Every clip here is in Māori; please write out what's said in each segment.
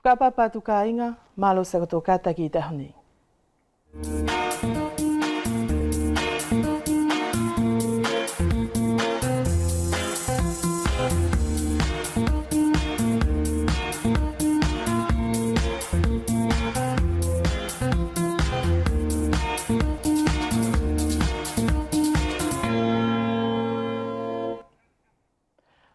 Tukapapa tukainga, malo sa kata ki tahuni.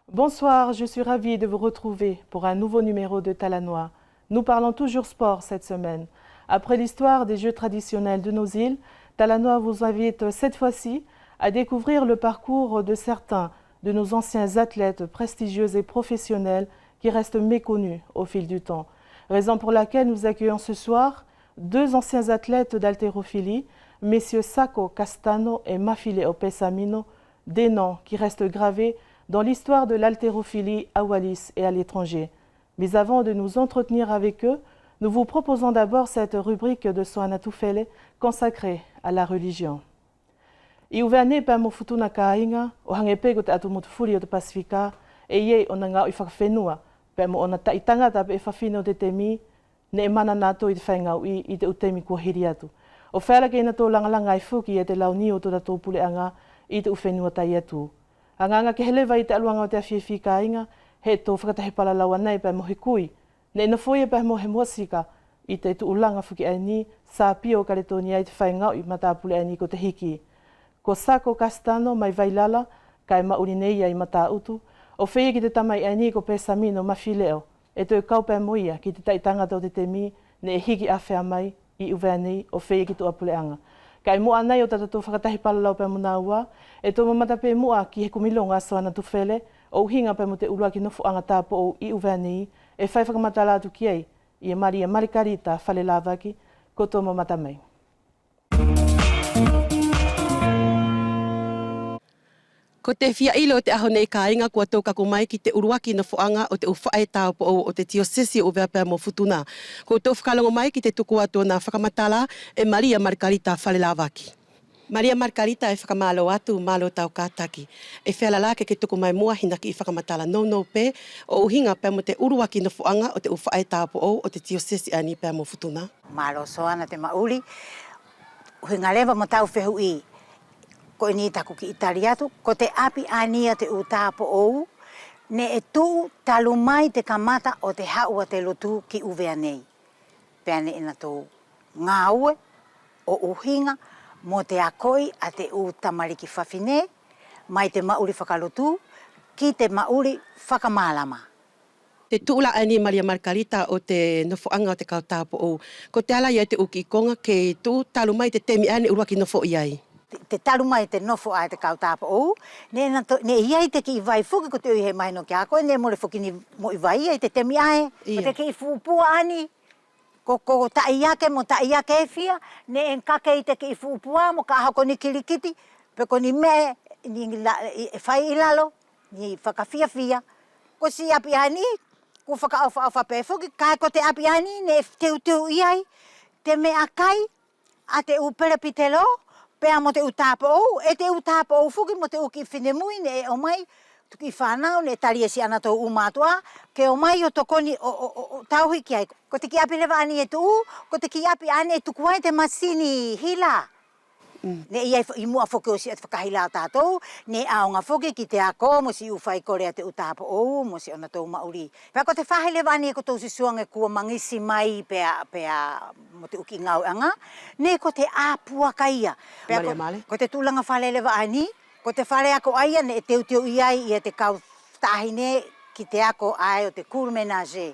Bonsoir, je suis ravie de vous retrouver pour un nouveau numéro de Talanoa. Nous parlons toujours sport cette semaine. Après l'histoire des jeux traditionnels de nos îles, Talanoa vous invite cette fois-ci à découvrir le parcours de certains de nos anciens athlètes prestigieux et professionnels qui restent méconnus au fil du temps. Raison pour laquelle nous accueillons ce soir deux anciens athlètes d'haltérophilie, messieurs Sako Castano et Mafile Opesamino, des noms qui restent gravés dans l'histoire de l'haltérophilie à Wallis et à l'étranger. Mais avant de nous entretenir avec eux, nous vous proposons d'abord cette rubrique de Soana Tufele consacrée à la religion. Iuvane pa mo futuna kainga o hangepego te atu mutufuri o te Pasifika e ye o nga o whakawhenua pa mo ona taitangata pe whawhino te temi ne e mana nato i te whaingau i te utemi kua hiri atu. O whaera kei na tō langalanga i fuki e te launi o tō tō puleanga i te uwhenua tai atu. Anganga ke helewa i te aluanga o te awhiwhi ka inga, he tō whakatahe palalawa nei pa mohe kui. Ne ina foie pa mohe muasika i te tu ulanga whuki aini, sa pio Kaletonia i te whaingau i matapule aini ko te hiki. Ko Sako Castano mai vailala, kai mauri nei i mata utu, o whea ki te tamai aini ko Pesamino Mafileo, e tō kau pa moia ki te taitangata o te temi, ne e hiki awhea mai i uwea nei o whea ki tō apuleanga. Kai mua nei o tata tō whakatahi palalau pa muna ua, e tō mamata pe mua ki he kumilonga Soana Tufele, o hinga pa mo te ulua ki nofu anga tāpo o i uwea nei, e whai whakamatala atu ki ei, i e Maria Margarita whale lavaki, ko tō mamata mai. Ko te whia ilo te aho nei ka inga kua tōka ko mai ki te uruaki na whaanga o te uwhae tāpo o te tiosesi o vea pēr mo futuna. Ko tō whakalongo mai ki te tuku ato na whakamatala e Maria Margarita Whalelavaki. Maria Margarita e whakamalo atu malo tau kātaki. E whealala ke tuku mai mua hinaki i whakamatala no pē o uhinga pēr mo te uruaki na whaanga o te uwhae tāpo o te tiosesi ani pēr mo futuna. Malo soana te mauri, uhinga lewa mo tau whehu i. Ko ni taku ki Italiatu, ko te api ania te utapo ou, ne e tu talu mai te kamata o te haua te lotu ki uwea nei. Peane ina tō ngāue o uhinga mo te akoi a te utamariki whawhine, mai te mauri whakalotu, ki te mauri whakamalama. Te tuula ani Maria Margarita o te nofoanga o te kautapo ou, ko te ala ia te uki konga ke tu talu mai te temi ane uruaki nofo iai. Te taru mai te nofo ai te kautapa ou, ne iai te ki i vai fuki ko te ui he maino ki a koe, ne more fuki ni mo i vai ai te temi ae, ko te ki i fuupua ani, ko taiyake mo taiyake e fia, ne en kake i te ki i fuupua mo ka hako ni kirikiti, pe ko ni me, ni whai ilalo, ni whakawhia fia, ko si api ani, ko whakaawha pe fuki, kai ko te api ani, ne teu iai, te me akai, a te upere pitelo, pea mo te utapo ou, e te utapo ou fuki mo te uki whinemui ne e o mai, tuki whanau ne taria si ana tau umatua, ke o mai o tokoni o tauhi ki ai. Ko te ki api lewa ani e tu, ko te ki api ani e tuku ai te masini hila. Ne iai i mua whoke o si at whakahila o tātou, ne aonga whoke ki te ako, mo si uwhai korea te utapo ou, mo si ona tau mauri. Pea ko te whahelewa ani e ko tau si suange kua mangisi mai pea mo te uki ngau anga, ne ko te āpua kaia. Pea ko te tūlanga whalelewa ani, ko te whale ako aia ne e teu iai i te kau tahine ki te ako ai o te kurmenage.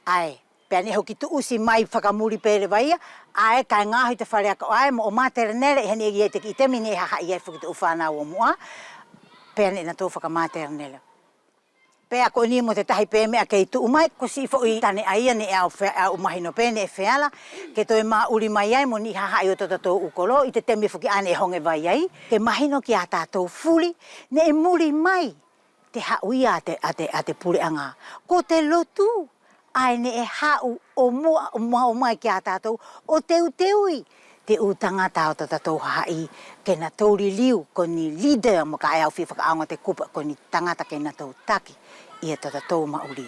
Ai. Pea ne hoki tu usi mai whakamuri pere waia, ae kai ngahi te whare ako ae mo o maternele e hene i te ki temi ne haha i ai whuki te uwhanau o mua, pea ne na tō whakamaternele. Pea ko ni mo te tahi pē mea kei tu umai, ko si fo i tane aia ne au mahino pē ne e wheala, ke toi maa uri mai ai mo ni haha i o tō ukolo, i te temi whuki ane e honge vai ai, ke mahino ki a tātou fuli, ne e muri mai te hauia a te pureanga, ko te lotu. Ai ne e hau o mua o mai ki a tātou, o teui. Te utangata o tātou hai, ke na tauri liu, ko ni leader mo ka ai au whiwhaka aonga te kupa, ko ni tangata ke na tau taki, i e tātou mauri.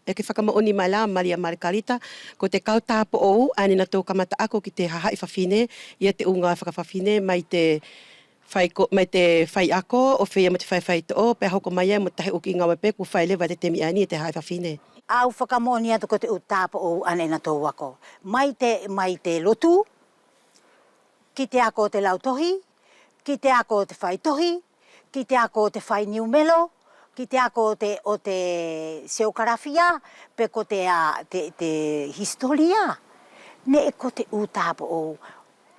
e ke whakamaoni mai la Maria Margarita, ko te kautapo o ane na tō kamata ako ki te hahai whawhine, ia te unga whakawhawhine mai te whai ako, o whia mo te whai to, pe hoko mai e mo tahi uki ngawe pe, ku whai lewa te temi ani e te hahai whawhine. Au whakamoni atu ko te utapo o ane na tō wako. Mai te lotu, ki te ako te lautohi, ki te ako te whai tohi, ki te ako te whai niumelo, ki te ako o te seokarafia, pe ko te historia. Ne e ko te utapo o,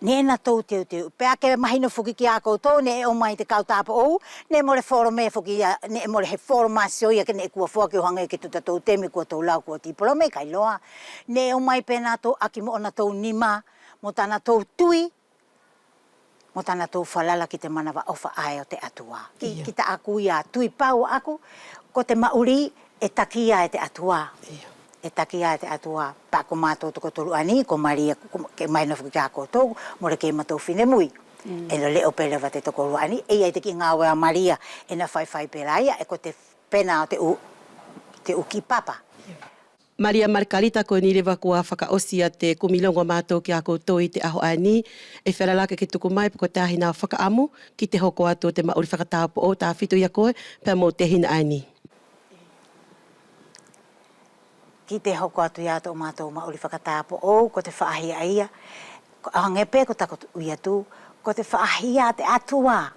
ne e na tau teu. Pe ake mahino fuki ki ako tō, ne e o mai te kautapo o, ne e more whorome fuki, ne e more he whoromasio ia ke ne e kua whua ki o hanga e ke tuta tau temi kua tau lau kua tipolome, kai loa. Ne e o mai pēnā tō aki mo ona tau nima, mo tāna tau tui, mo tāna tō whalala ki te manawa ofa ai o te atua. Ki ta aku ia tui pau aku, ko te mauri e takia e te atua. E takia e te atua. Pa ko mātou toko toru ani, ko Maria, ke maina fuki ka koutou, more ke matou whine mui. E no leo pelewa te toko rua ani, e ai te ki ngāwe a Maria, e na whai peraia, e ko te pena o te uki papa. Maria Margarita ko ni lewa kua whakaosia te kumilongo mātou ki a koutou i te aho ani, e wheralaka ki tuku mai ko te ahina whakaamu, ki te hoko atu te mauri whakatapo o tā whitu ia koe, pia mo te hina ani. Ki te hoko atu ia tō mātou mauri whakatapo o, ko te whaahia ia, ko ahangepe ko tako uia tu, ko te whaahia te atua,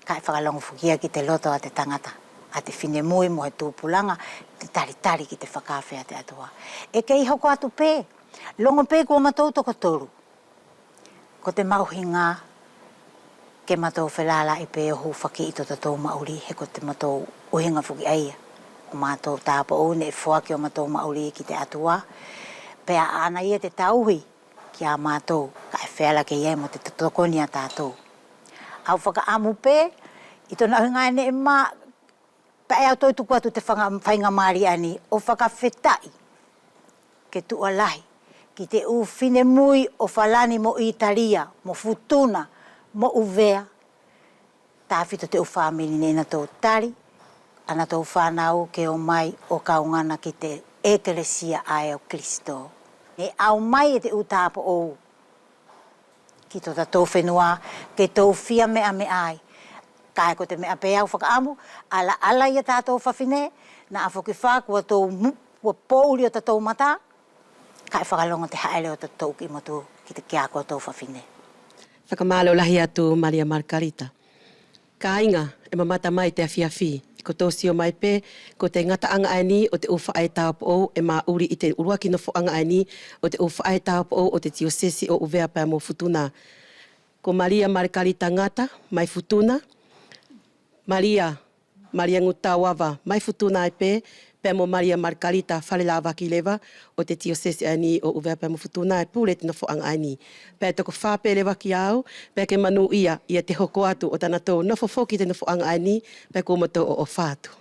kai whakalongo fukia ki te loto a te tangata. A te whine mui mo he tūpulanga, te tari ki te whakawhea te atua. E kei hoko atu pē, longo pē kua matou toko toru. Ko te mauhinga, ke matou whelala i pē ohu whaki i tota tō mauri, he ko te matou uhinga fuki aia. O matou tāpa ou ne e whuaki o matou mauri ki te atua. Pea ana ia te tauhi ki a matou, ka e wheala ke iei mo te totokoni a tātou. Au whakaamu pē, i tona uhinga ene e maa, pa e au toi tuku atu te whainga maari ani o whakawhetai ke tualahi ki te uwhine mui o whalani mo Italia, mo Futuna, mo Uvea. Tāwhito te uwhamini ne na tō tari, ana tō whanau ke o mai o kaungana ki te Ekelesia ai o Kristo. Ne au mai e te utāpo ou ki tō tātou whenua, ke tō whia mea me ai. Kai ko te mea pēau whakaamu, ala ia tātou whawhine, na a whoki whā kua pōuri o tātou mata, kai whakalonga te haere o tātou ki motu ki te kia kua tō whawhine. Whakamalo lahi atu Maria Margarita. Ka inga, e mamata mai te awhiawhi, ko tōsio mai pē, ko te ngata anga ani o te uwha ai tāpo o, e mā uri i te urua ki no anga ani o te uwha ai tāpo o te tiosesi o Uvea pēr mo Futuna. Ko Maria Margarita ngata, mai Futuna, Maria Ngutawawa, mai Futuna ai pē, pēr mo Maria Margarita whalelawa ki lewa o te tiosesi ani o Uvea pēr mo Futuna e pūre te no anga ani. Pēr toko whāpē lewa ki au, pēr ke manu ia te hoko atu o tana tō nofo foki te no anga ani, pēr ko mato o whātu.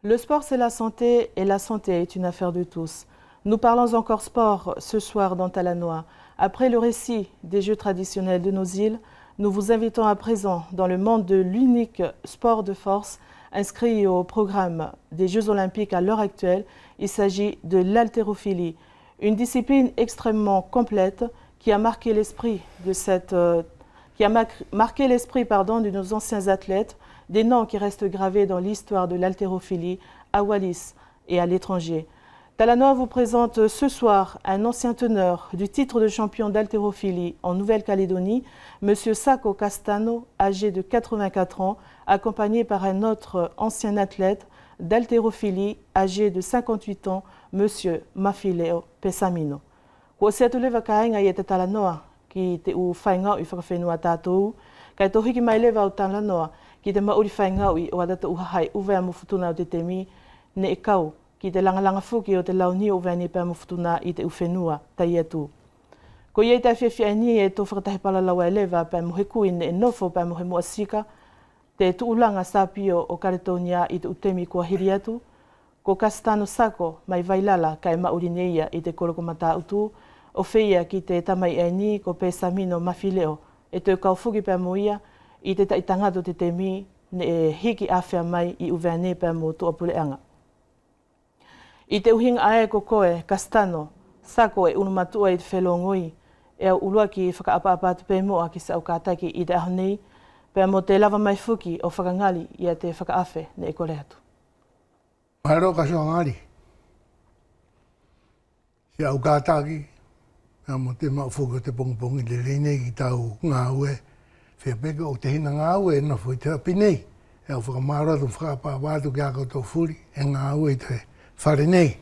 Le sport, c'est la santé et la santé est une affaire de tous. Nous parlons encore sport ce soir dans Talanoa. Après le récit des jeux traditionnels de nos îles, nous vous invitons à présent dans le monde de l'unique sport de force inscrit au programme des Jeux olympiques à l'heure actuelle. Il s'agit de l'haltérophilie, une discipline extrêmement complète qui a marqué l'esprit de nos anciens athlètes, des noms qui restent gravés dans l'histoire de l'haltérophilie à Wallis et à l'étranger. Talanoa vous présente ce soir un ancien teneur du titre de champion d'haltérophilie en Nouvelle-Calédonie, M. Sako Castano, âgé de 84 ans, accompagné par un autre ancien athlète d'haltérophilie âgé de 58 ans, M. Mafileo Pesamino. Ko se atu lewa ka inga i te Talanoa ki te u whaingau i whakawhenua tātou, kai tō hiki mai lewa o Talanoa ki te mauri whaingau i o adata uhahai Uvea mo Futuna o te temi, ne e kau ki te langalanga fuki o te launi o Uvea pēr mo Futuna i te uwhenua tai atu. Ko iei tai whiawhia ni e tō whakatahi palalawa e lewa pēr mo he kui ne e nofo pēr mo he mua sika, te tuulanga sāpio o Karetonia i te utemi kua hiri atu, ko Castano Sako mai vailala kai mauri neia i te korokomata utu, o whia ki te tamai e ni ko Pesamino Mafileo e te kau fuki pēr mo ia i te taitangado te temi ne e hiki awhia mai i uwea ne pēr mō tuapuleanga. I te uhinga ae ko koe, Castano, sako e unumatua i te whelongoi, e au ulua ki whakaapa-apatu pē moa ki sa au kātaki i te ahonei, pēr mō te lava mai fuki o whakangali i a te whakaawe ne e kore atu. Maharo ka soa ngari. Si au kātaki, mo te maufuku te pongpongi le reinei ki tau ngā ue. Whia peka o te hina ngā ue e nofo i te api nei. E au whakamaharo atu whakapāpātu ki a koutou furi e ngā ue i te whare nei.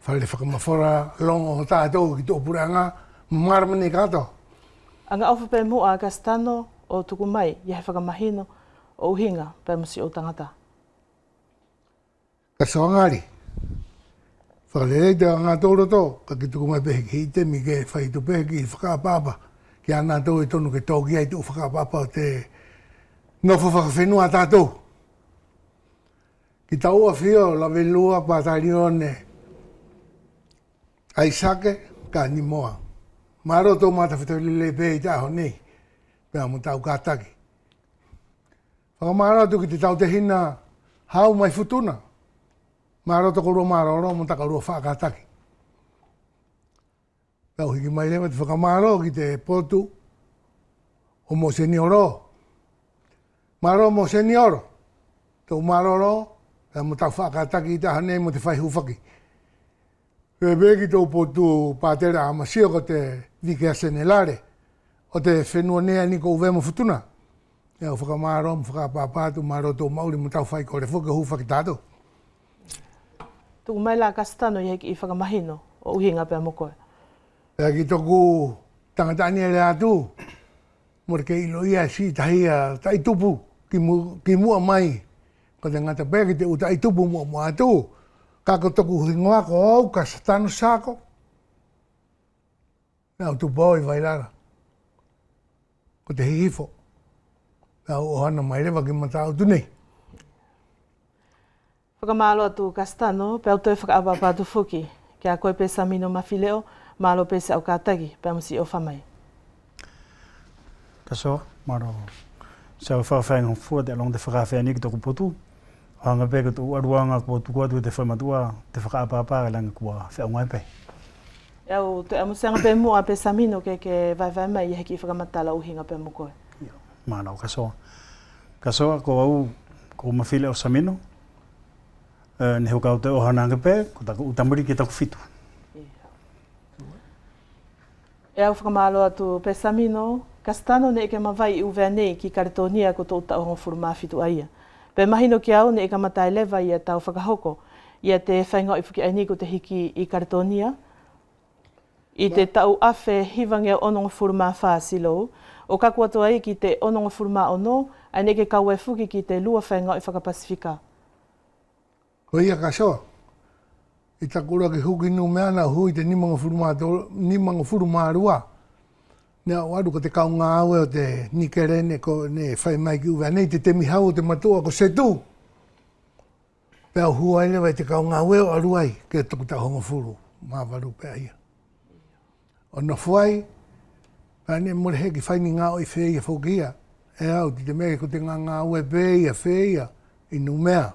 Whare whakamawhora longo o tātou ki tō puranga, marama nei kato. Anga awha pē moa Castano o tuku mai, i hei whakamahino o uhinga pē musi o tangata. Ka soa ngari. Whakalere te ngā tōro tō, ka ki tuku mai pehe ki te mi ke whaitu pehe ki whakapāpa. Ki ana tō i tonu ke tōki ai tō whakapāpa o te nofo whakawhenua tātou. Ki ta ua whio lawe lua pātari one ai sake ka ni moa. Maro tō mata whitawilele pē i tāho nei, pēa mo tau kātaki. Whakamaro atu ki te tau te hina hau mai futuna. Maro tō korua maroro mo takarua whakataki. Pēu hiki mai lewa te whakamaro ki te potu o mo senioro. Maro mo senioro. Tō maroro, pēa mo tau whakataki i tāho nei mo te whai hufaki. Pēki tō potu pātera amasio ko te vikea senelare, o te whenua nea ni ko uwe mo futuna. Ea whakamaro, whakapāpātu, maro tō mauri mo tau whai kore whuka hufaki tātou. Tuku mai la Castano i heki i whakamahino o uhinga pēr mo koe. Pea ki tōku tangatani ele atu, mora ke ilo ia si tahia tai tupu ki mua mai. Ko te ngata pēa ki te utai tupu mua atu. Kako toku hingoa ko au Castano sako. Nau tupo i vailara. Ko te hihifo. Nau ohana mai rewa ki matau tu nei. Whakamalo atu Castano, pēu toi whakaapapatu fuki. Kia koe pē samino mawhileo, malo pē se au kātaki, pē musi o whamai. Kaso, maro. Sau whawhanga fua te along te whakawhea ki toku potu. Hanga pēka tō aruanga kua tuku atu te whaimatua, te whakaapāpāra langa kua whiaungai pē. Eau, te amusanga pē mua pē samino ke vai mai i heki i whakamatala uhinga pē mo koe. Mānau kasoa. Kasoa, ko au, ko mawhile o samino. Ne hukau te ohananga pē, ko taku utamuri ki taku whitu. Eau whakamalo atu pē samino, Castano ne eke mawai i uwea nei ki karetonia ko tō utao hongofuru mawhitu aia. Pē mahino ki au ne eka matai lewa i a tau whakahoko, i a te whainga i whuki aini ko te hiki i karetonia. I te tau awhe hivangia ononga furuma whaasilo, o kaku atu ai ki te ononga furuma ono, a neke kaue fuki ki te lua whainga i whakapasifika. Ko ia ka soa. I takura ki huki nu mea na hui te nimanga furuma rua. Nea waru ko te kaunga aue o te nikere ne whai mai ki uwea nei te temi hau o te matua ko setu. Pea hua ele vai te kaunga aue o aruai ke toku ta honga furu. Māwaru pea ia. O na fuai, pea ne mure heki whai ni ngā oi whea whokia. E au ti te mea ko te ngā aue whea i nu mea.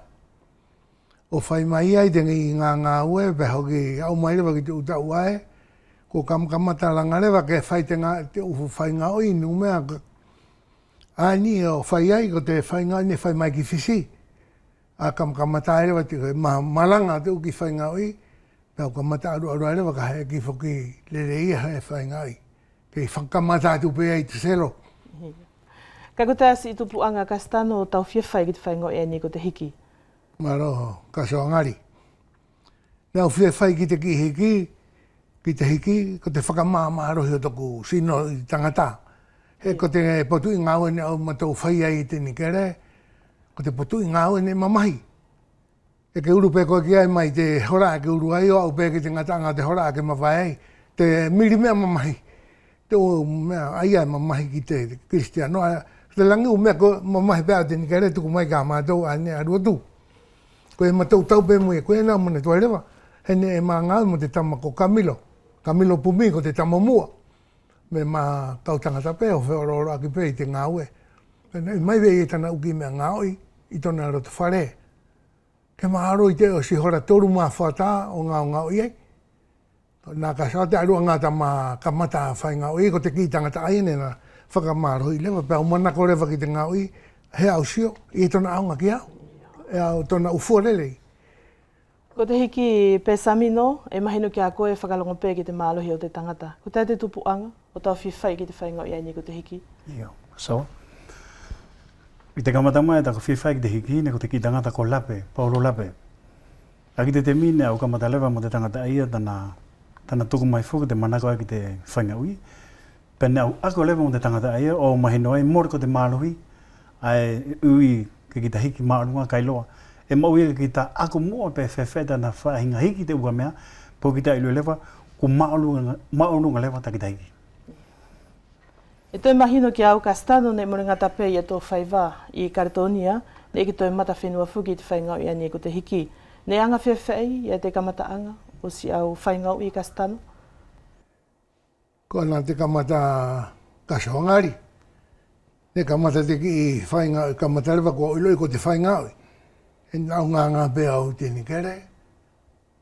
O whai mai ai te ngā ue pea hoki au mai lewa ki te uta uae. Ko kamata langa lewa ke whai te ufu whai ngā oi nu mea. Ani o whai ai ko te whai ngā ne whai mai ki whisi. A kamata lewa te malanga te uki whai ngā oi. Pea kamata aru lewa ka hea ki whoki lere ia hea whai ngā oi. Kei whakamata atu pēa i te sero. Kako te asi i tupu anga Castano o tau whiawhai ki te whai ngā oi ni ko te hiki? Maro, ka soa ngari. Nau whiawhai ki te hiki, ko te whakamāmarohi o toku sino i tangata. He ko te potu i ngāue ne au matou whai ai i te nikere, ko te potu i ngāue ne mamahi. E ke uru pēkoa ki ai mai te horaa ke uru ai o au pēke te ngatanga te horaa ke mawai ai, te miri mea mamahi. Te o mea ai ai mamahi ki te Kristiano. Te langi u mea ko mamahi pēa te nikere tuku mai ka mātou ane arua tu. Ko e matou tau pē mui e koe nā mone tuai rewa. Hene e mā ngāu mo te tama ko Camilo. Camilo Pumi ko te tama mua. Me mā kau tangata pē o whiororo aki pē i te ngāue. Mai wei e tana uki mea ngāoi i tona roto whare. Ke maaro i te o si hora toru mā whata o ngā iei. Nā ka sa te arua ngata mā ka mata whai ngā iei, ko te ki tangata aine na whakamaro i lewa. Pea umanako rewa ki te ngā iei, he au sio, i tona aunga ki au. E au tona ufua lelei. Ko te hiki pe Samino, e mahino ki a koe whakalongo pē ki te mālohi o te tangata. Ko te tupuanga, o tau whiwhai ki te whaingau iai ni ko te hiki. Ia, so. I te kamatama e tako whiwhai ki te hiki, ne ko te ki tangata ko lape, Paulo lape. Aki te mine au kamata lewa mo te tangata aia tana tuku mai fuku te manako ki te whaingau i. Pene au ako lewa mo te tangata aia, o mahino ai mori ko te mālohi, ai ui ki ta hiki maarunga kailoa. E mau ia ki ta ako mua pe whewheta na whahinga hiki te ua mea, po ki ta ilu lewa, ku maurunga lewa ta ki ta hiki. E toi mahino ki au Castano ne mo ngata pe ia tō whaiwa i Kartonia, ne ki toi mata whenua fuki te whaingau i ane ko te hiki. Ne anga whewhei ia te kamata anga o si au whaingau i Castano? Ko nā te kamata kasoangari. Ne kamata te ki whaingau, kamata lewa ko iloi ko te whaingau. E nau ngā pē au tēni kere.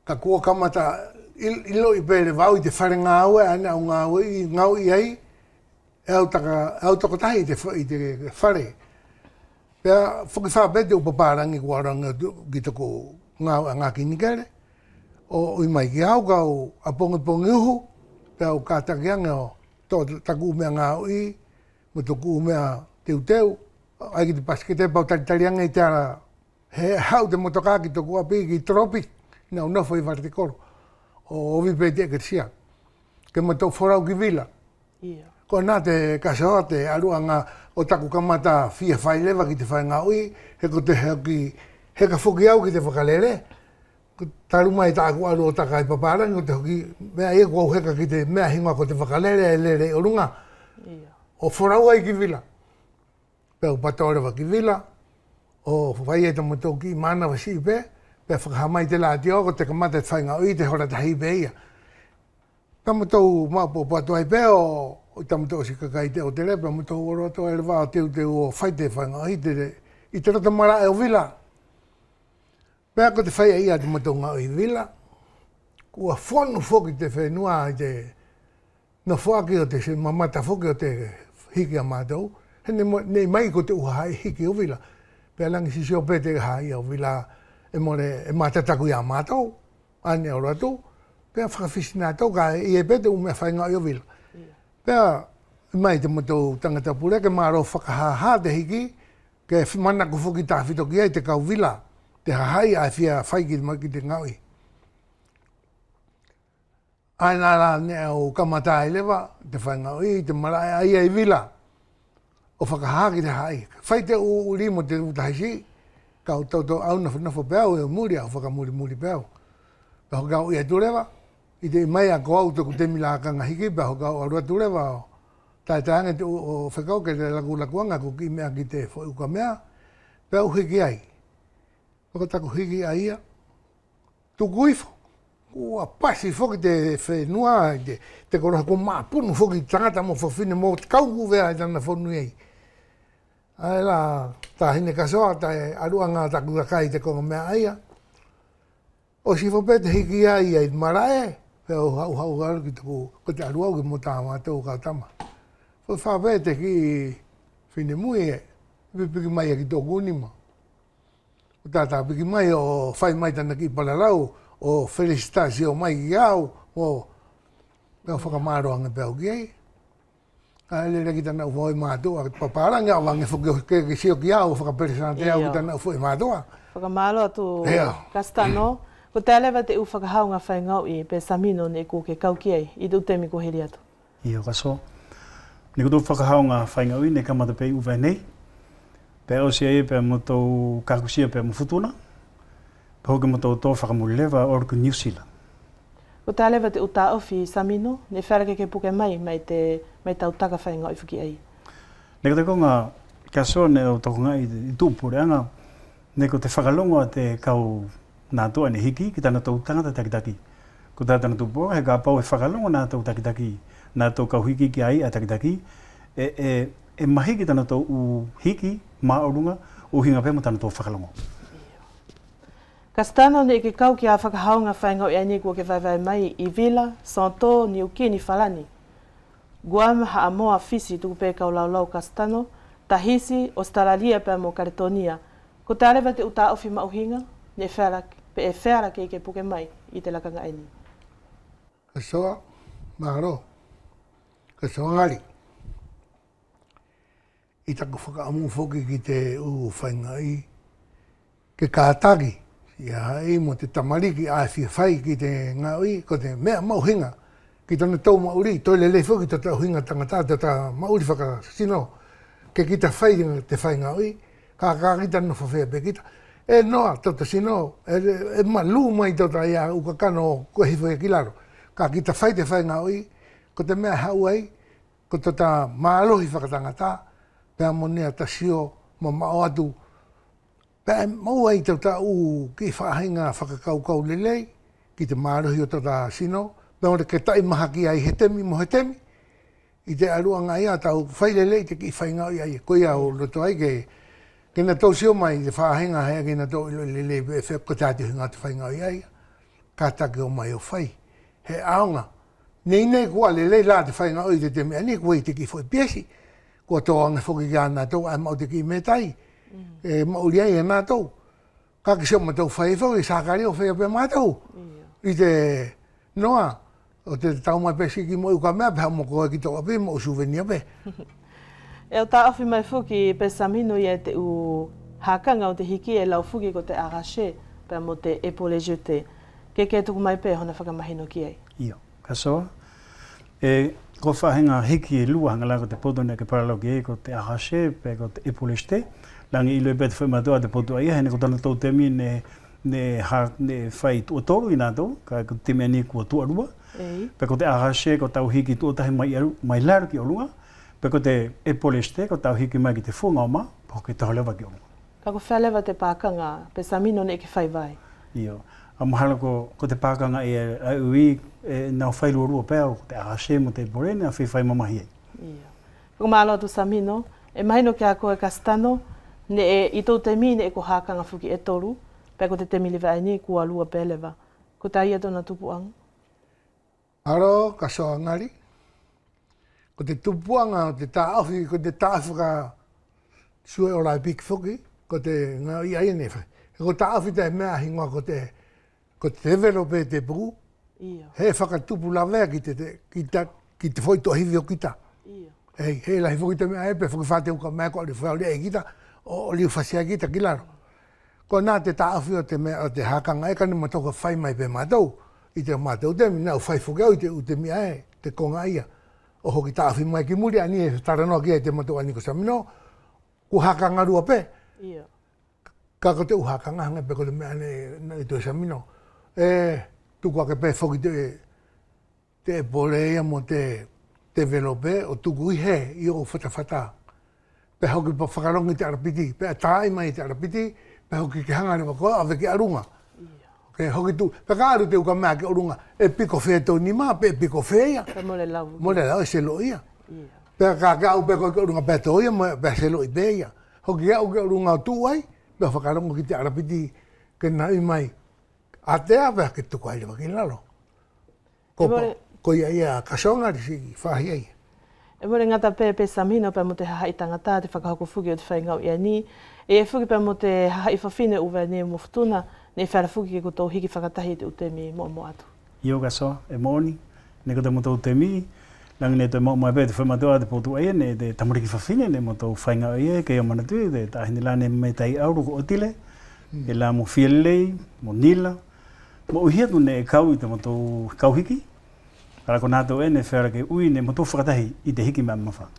Ka kua kamata iloi pēre wau i te whare ngā aue, ane au ngā aue i ngau i ai, e au takotahi i te whare. Pea whaki whapete upapārangi kua ranga ki toko ngā kini kere. O i mai ki au kau apongi uhu, pea au kātakianga o taku umea ngā ui, mo toku umea teu, ai ki te paskete pau taritarianga i te ara he hau te motoka ki toko api ki tropi, nau nofo i Vartikoro, o ovi pe te kersia. Ke mato whorau ki vila. Ia. Ko nā te kasoa te aruanga o taku kamata fia whai lewa ki te whai ngā ui, he ko te he ka whuki au ki te whakalere. Ko taruma i tāku aru o taka i paparangi, o te hoki mea e kua heka ki te mea hinga ko te whakalere e lere o runga. Ia. O whorau ai ki vila. Pea upatorewa ki vila, o whai e tamato ki mana wa si pe, pea whakahamai te la tio, ko te kamata te whai ngā ui, te hora tahi pe ia. Tamato mapo pato ai pe o tamato si kakai te o te lepa, tamato oro to e lewa o teu o whai te whai ngā ui, i te rata mara e o vila. Pea ko te whai e ia tamato ngā ui vila, kua whonu whoki te whenua i te no whaki o te se mamata whoki o te hiki a mātou, nei mai ko te uha hiki o vila. Pea langi si sio pete hai o vila e more e matataku i a mātou, ane o ratu, pea whakawhisina tau ka i e pete umea whainga i o vila. Pea mai te matou tangata pure ke maro whakahaha te hiki, ke manaku whuki tāwhito ki ai te kau vila, te hahai a whia whaiki ki te ngaui. Aina la ne au kamata i lewa, te whainga i, te marae ai ai vila, o whakahaha ki te hai. Whai te uri mo te utaisi, kau tauto au nafo peau e muri au whakamuri peau. Pea ho kau ia turewa, i te mai a ko au tuku te milakanga hiki, pea ho kau arua turewa o taitaanga te o whakau ke te lakuanga ko ki mea ki te whauka mea, pea u hiki ai. Paka taku hiki ai ia, tuku ifo. Ua pasi whoki te whenua, te koroha ko maa punu whoki tangata mo whawhine mo kau uwea i tana whonu ei. Ai la, tā hine kasoa, tā arua ngā taku kai te konga mea aia. O si whapete hiki ai ai marae, pea o hau haru ki tuku, ko te arua uki mo tā mātou kau tama. Whapete ki whine mui e, piki mai e ki tōku unima. O tātā piki mai o whai mai tana ki Palarau, o felicitasio mai ki au, o peo whakamaroanga peo ki ei. Ka ele ki tana ufoi mātua, paparanga o wange whuki sio ki au, whakaperesante au ki tana ufoi mātua. Whakamalo atu Castano, ko te alewa te u whakahaunga whaingau i pe Samino ne ko ke kau ki ei, i te utemi ko heri atu. Ia kaso. Ni ko tō whakahaunga whaingau i, ne kamata pei uwai nei. Pe o si ei pe mo tō kakusia pe mo futuna. Pe hoki mo tō whakamuri lewa orku New Zealand. Ko te alewa te uta ofi Samino, ne wharake ke puke mai tau taka whaingau i whuki ei. Ne ko te konga kaso ne o tokonga i tūpureanga, ne ko te whakalonga te kau nā toa ne hiki ki tana tau tangata takitaki. Ko tātana tūpua, he ka pau e whakalonga nā tau takitaki, nā tau kau hiki ki ai a takitaki, e mahi ki tana tau u hiki, maorunga, uhinga pe mo tana tō whakalongo. Castano ne ke kau ki a whakahaunga whaingau i ani kua ke vai mai i Vila, Santo, Niukini, Falani. Guam ha amoa fisi tuku pe kau laulau Castano, tahisi, Australia pe mo Karetonia. Ko te arewa te uta ofi mauhinga, ne pe e whera ke puke mai i te lakanga ani. Ka soa, maharo. Ka soa ngari. I taku whakaamu whoki ki te whaingai. Ke kātagi. Ia hei mo te tamariki a whai ki te ngaui, ko te mea mauhinga. Ki tona tau mauri, toi le lefo ki tata uhinga tangata, tata mauri whakasino. Ke ki ta whai te whai ngaui, ka kakita no whawhea pe kita. E noa, tata sino, e malu mai tata ia ukakano ko hifo e kilaro. Ka ki ta whai te whai ngaui, ko te mea hauai, ko tata maalohi whakatangata, pea monea tasio, ma mao atu, pea maua i tata u ki whahinga whakakaukau lelei, ki te maalohi o tata sino, pea ore ke tai maha ki ai he temi mo he temi, i te aruanga ia tau whai lelei te ki whainga i ai, ko ia o roto ai ke na tau sio mai te whahinga hea ke na tau ilo lelei pe ko tāti hunga te whainga i ai, ka take o mai o whai, he aonga, nei kua lelei la te whainga i te temi, ani kua i te ki whai piesi, kua tō anga whoki ki ana tau, ai mau te ki me tai, e mauri ai e nā tau. Ka ki seo ma tau whai whau, i sākari o whai pe mā tau. I te noa, o te tau mai pesi ki mo uka mea, peha mo koe ki tau api, mo usuvenia pe. E o tā awhi mai fuki pe samino i e te u hakanga o te hiki e lau fuki ko te arache, pe mo te epole jete. Ke tuku mai pe hona whakamahino ki ai. Io, ka soa. Ko whahenga hiki e lua hanga la ko te potone ke paralo ki e ko te arache, pe ko te epole jete. Langi ilo e pete whaimatoa te potua ia, hene ko tana tau temi ne whai tuatoru i nātou, ka ko te mea ni kua tuarua. Pe ko te arache, ko tau hiki tuotahi mai laru ki orunga. Pe ko te epoleste, ko tau hiki mai ki te fuanga o ma, po ke taho lewa ki orunga. Ka ko whalewa te pākanga, pe samino ne ke whai vai. Io. A mahala ko te pākanga e ui nau whailua rua pēo, ko te arache mo te epolene, a whai mamahi ei. Io. Ko mālo tu samino, e mahino ki a koe Castano, ne e i tau te mine e ko hākanga fuki e toru, pe ko te te miliwa ai kua lua pēlewa. Ko ta ia tona tupuanga? Aro, ka soa ngari. Ko te tupuanga, o te tāwhi, ko te tāwhika sue o rai piki fuki, ko te ngā i ai newhai. Ko tāwhi te mea hingoa ko te develope te puku, he whakatupu lawea ki te whoito hivi o kita. He lahi fuki te mea epe, fuki whate uka mea ko ali whauri e kita, o liu whasia kita ki laro. Ko nā te tāwhi o te mea o te hakanga e kani matoka whai mai pe mātou, i te mātou temi, nā u whai fuki au i te mea e, te konga ia. O hoki tāwhi mai ki muri, ani e taranoa ki e te matou ani ko samino, ku hakanga rua pe. Ka ko te uhakanga hanga pe ko te mea ne i tue samino. Tuku ake pe whoki te poleia mo te velope, o tuku i he, i o whatawhata. Pe hoki pa whakarongi te arapiti, pe a tāi mai te arapiti, pe hoki ke hanga rewa koa, ave ki arunga. Ke hoki tu, pe ka aru te uka mea ke arunga, e piko whea tau ni maa, pe piko whea ia. Pe mole lau. Mole lau, e se lo ia. Pe ka au pe koe ke arunga pe tau ia, pe se lo i pe ia. Hoki au ke arunga tu ai, pe whakarongi ki te arapiti, ke nai mai. A te awe ke tuku ai lewa ki lalo. Ko ia kasonga si whahi ai. E more ngata pe samino pe mo te haha i tangata, te whakahoko fuki o te whaingau i ani. E fuki pe mo te haha i whawhine uwe ne mo futuna, ne whara fuki ke ko tau hiki whakatahi te utemi mo atu. Io kasoa, e moni, ne ko te mo tau utemi, langi ne te mo mai pe te whamatoa te potu ai, ne te tamariki whawhine, ne mo tau whaingau i e, ke o manatui, te tahini la ne me tai auru ko otile, e la mo fielei, mo nila, mo uhiatu ne e kau i te mo tau kauhiki, kala ko nātou e ne whera ke ui ne mo tau whakatahi i te hiki mea mawha.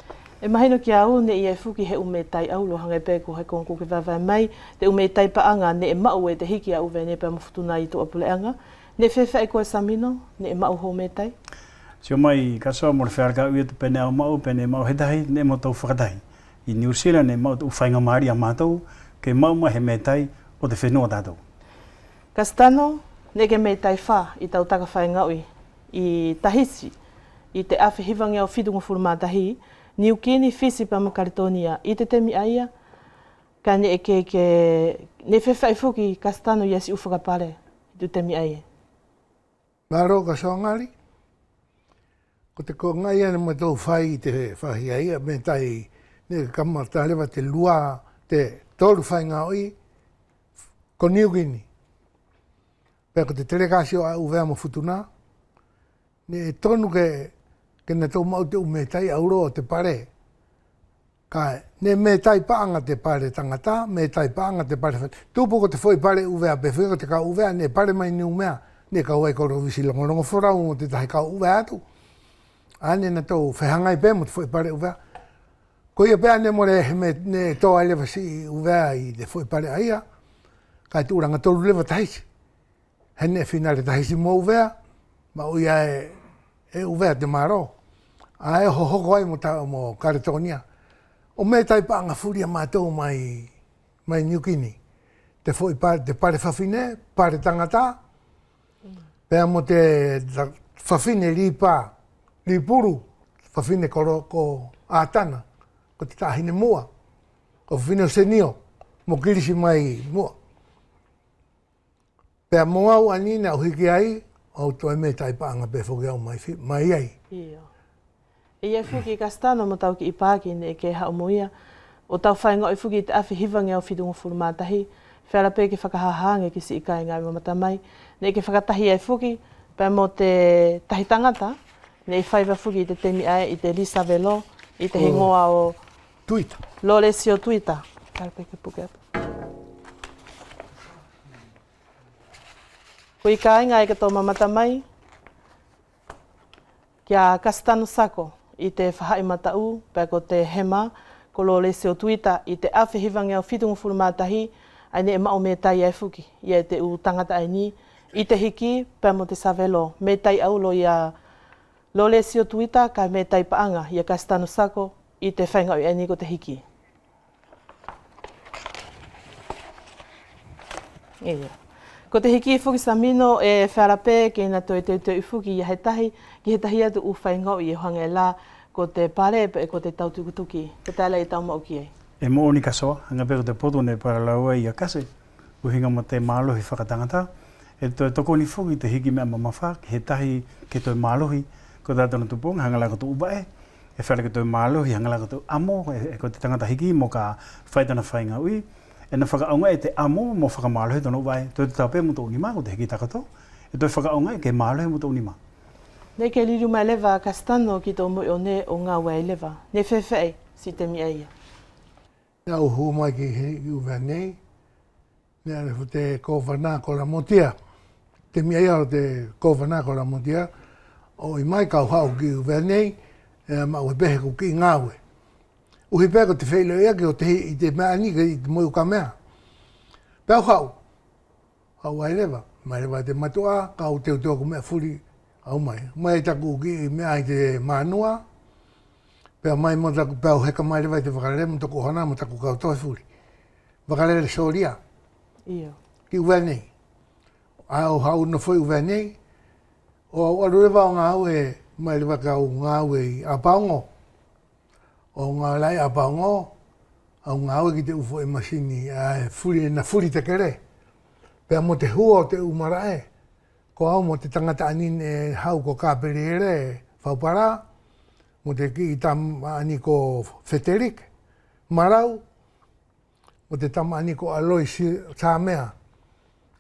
E mahino ki au ne i e fuki he ume tai aulo hanga e pēko he kongo ke wawai mai, te ume tai paanga ne e mau e te hiki a uwe ne pe mawhutuna i tō apuleanga. Ne whewha e koe samino, ne e mau ho me tai? Sio mai kasoa mo le whera ka ui tu pene au mau, pene mau hetahi, ne mo tau whakatahi. I New Zealand ne mau tu whainga maari a mātou, ke mau ma he me tai o te whenua tātou. Castano, ne ke me tai wha i tau taka whainga ui, i tahisi, i te awhi hivangi au whitunga furumatahi, Niukini, Fisi, pa Karetonia, i te temi aia, Ka ne ne whewhai whuki kastano ia si uwhakapare. Tu te mi ai. Ngaro ka soangari. Ko te ko ngai ane matou whai te whahi ai, me tai ne kamata lewa te lua, te toru whai ngā oi, ko New Guinea. Pea ko te terekasio a uvea mo futuna, ne tonu ke na tau mau te umetai auro o te pare. Ka ne me tai paanga te pare tangata, me tai paanga te pare. Tupu ko te foi pare uvea, pe foi ko te ka uvea, ne pare mai ni umea, ne ka uai koro visi longorongo whorau o te tahi ka uvea atu. Ane na tau whehangai pe mo te foi pare uvea. Ko ia pea ne more ne toa lewa si uvea i te foi pare aia, ka te uranga toru lewa tahisi. Hene finale tahisi mo uvea, ma uia e uvea te maro. A e hohoko ai mo Karetonia. O me tai paanga furia mātou mai New Guinea. Te foi te pare whawhine, pare tangata, pea mo te whawhine li puru, whawhine ko ātana, ko te tāhine mua, ko whawhine o senio, mo kirisi mai mua. Pea mo au anina o hiki ai, au toi me tai paanga pe whoki au mai ai. Iyo. E ia whuki kastano mo tau ki ipaki ne ke haumoia. O tau whainga i whuki te awhi hivange o whidungu furu mātahi. Whera pe ke whakahahange ki si ikai ngai mamata mai. Ne ke whakatahi ai whuki, pe mo te tahi tangata. Ne i whaiva whuki i te temi ai, i te Lisa Velo, i te hingoa o Tuita. Loresio Tuita. Kare pe ke puke atu. Ko i kai ngai ka tō mamata mai, kia Kastano Sako i te whahai matau, pia ko te hema, ko Loresio Tuita i te awhi hivange o whitungu furu mātahi, ai ne e mao me tai ai whuki, ia te u tangata ai ni, i te hiki, pia mo te Savelo, me tai aulo ia Loresio Tuita, ka me tai paanga, ia Kastano Sako, i te whainga ai ni ko te hiki. Ia. Ko te hiki whuki sa mino e wharape ke na toi te whuki i he tahi, ki he tahi atu u whaingau i e hoanga e la ko te pare e ko te tautukutuki. Ko te ala i tau mau ki e. E mo oni kasoa, hanga peko te poto ne paralaua i a kase, uhinga mo te mālohi whakatangata. E toi toko ni whuki te hiki mea mamawha, ki he tahi ke toi mālohi, ko tātana tuponga, hanga la koto ubae, e whare ke toi mālohi, hanga la koto amo, e ko te tangata hiki mo ka whaitana whainga ui, e na whakaonga e te amo mo whakamālohi tono uai. Toi te taupe mo tō unima ko te hiki takato. E toi whakaonga e ke mālohi mo tō unima. Nei ke liru mai lewa Kastano ki tō mui o ne o ngā wai lewa. Ne whewhei si te mi eia. Nā uhu mai ki he uwea nei. Nē ane te kōwhanā ko la motia. Te mi eia o te kōwhanā ko la motia. O i mai kau hau ki uwea nei. Ma ue behe ku ki ngāwe. Uhi pēko te whailo ea ki o te i te mea ni i te moiu ka mea. Pēo hau. Hau ai lewa. Mai lewa te matua, kau teo teo ku mea furi. Au mai. Mai taku ki mea i te mānua. Pēo mai mo taku pēo heka mai lewa i te whakarele mo taku hana mo taku kau toi furi. Whakarele soria. Iyo. Ki uwea nei. Au hau no foi uwea nei. O aru lewa o ngā au e mai lewa kau ngā au e a paongo. O ngā lai a paongo, au ngā aue ki te ufo e masini, na furi te kere. Pea mo te hua o te umarae, ko au mo te tangata anine hau ko kāpere ere, whaupara, mo te ki tama ani ko Federik, Marau, mo te tama ani ko Aloi Sāmea.